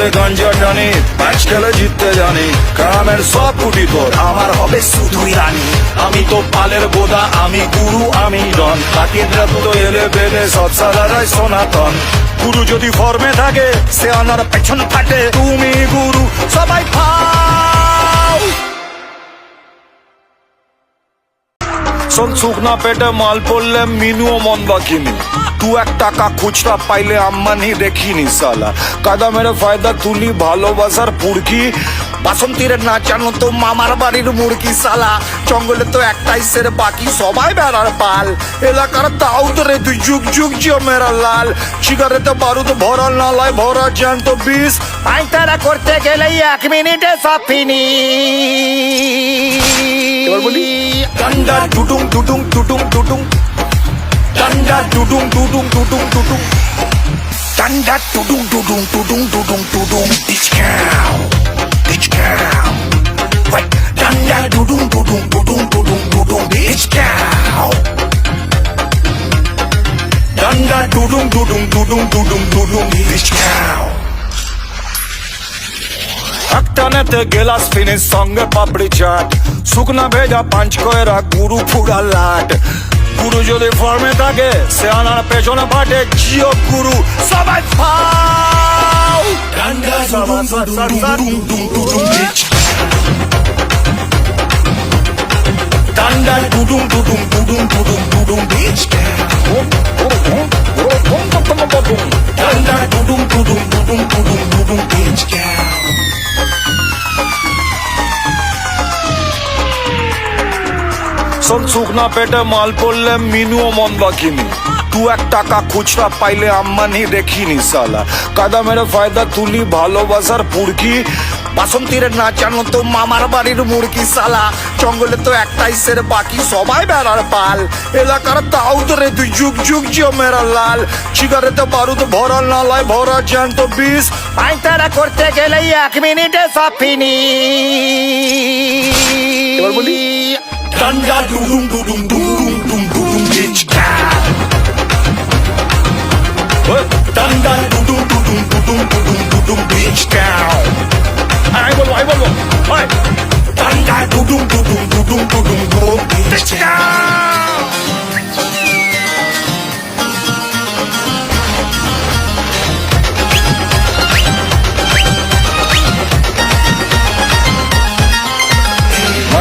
মেরে গাঞ্জা টানি, ম্যাচ খেলে জিততে জানি, গ্রামের সব কুটি তোর আমার হবে শুধুই রানী। আমি তো পালের বোদা, আমি গুরু, আমি ডন, কাটিয়ে তো এলে বেলে সব সালারাই সনাতন। গুরু যদি ফর্মে থাকে সে আনার পেছন ফাটে, তুমি গুরু সবাই ফাও। শোন, শুকনা পেটে মাল পড়লে মিনুও মন বাকিনি, তু এক টাকা খুচরা পাইলে আম্মানি দেখিনি সালা। কাদা মেরে ফায়দা তুলি ভালোবাসার পুরকি, বাসন্তীর নাচানো তো মামার বাড়ির মুরগি সালা। জঙ্গলে তো একটাই সের, বাকি সবাই বেড়ার পাল। এলাকার দাউদ রে তুই যুগ যুগ জিও মেরা লাল। সিগারেতে বারুদ ভরা, নালায় ভরা জ্যান্ত বিষ, আইতারা করতে গেলে 1 মিনিটে সব ফিনি। এবার বলি ডান্ডা টুটুং টুটুং টুটুং টুটুং, ডান্ডা টুটুং টুটুং টুটুং টুটুং, ডান্ডা টুটুং টুটুং টুটুং টুটুং টুটুং, bitch cow, bitch cow. Wait, ডান্ডা টুটুং টুটুং টুটুং টুটুং টুটুং, bitch cow. ডান্ডা টুটুং টুটুং টুটুং টুটুং টুটুং, bitch cow. একটানেতে গেলাস ফিনিশ, সঙ্গে পাপড়ি চাট, শুকনা ভেজা পাঁচ কয়রা, গুরু ফুরা লাট। গুরু যদি ফর্মে থাকে সে আনার পেছনে ফাটে, জিও গুরু সবাই ফাও। ডান্ডা টুডুং টুডুং টুডুং টুডুং টুডুং, বিচ ডান্ডা টুডুং টুডুং টুডুং টুডুং টুডুং, বিচ শোন, শুকনা পেটে মাল পড়লে মিনুও মন বাকিনি, তু এক টাকা খুচরা পাইলে আম্মানি দেখিনি সালা। কাদা মেরে ফায়দা তুলি ভালোবাসার পুরকি, বাসন্তীর নাচানো তো মামার বাড়ির মুরগি সালা। জঙ্গলে তো একটাই সের, বাকি সবাই বেড়ার পাল। এলাকার দাউদ রে তুই যুগ যুগ জিও মেরা লাল। সিগারেতে বারুদ ভরা, নালায় ভরা জ্যান্ত বিষ, আইতারা করতে গেলে 1 মিনিটে সব ফিনি। এবার বলি ডান্ডা টুডুং টুডুং টুডুং টুডুং টুডুং, bitch cow. ডান্ডা টুডুং টুডুং টুডুং টুডুং টুডুং, bitch cow. আই বলবো ডান্ডা টুডুং টুডুং টুডুং টুডুং টুডুং, bitch cow.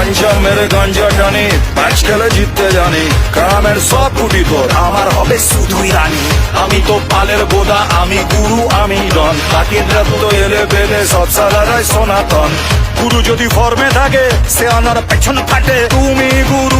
গাঞ্জা মেরে গাঞ্জা টানি, ম্যাচ খেলে জিততে জানি, গ্রামের সব কুটি তোর আমার হবে শুধুই রানী। আমি তো পালের বোদা, আমি গুরু, আমি ডন, কাটিয়ে তো এলে বেলে সব সালারাই সনাতন। গুরু যদি ফর্মে থাকে সে আনার পেছন ফাটে, তুমি গুরু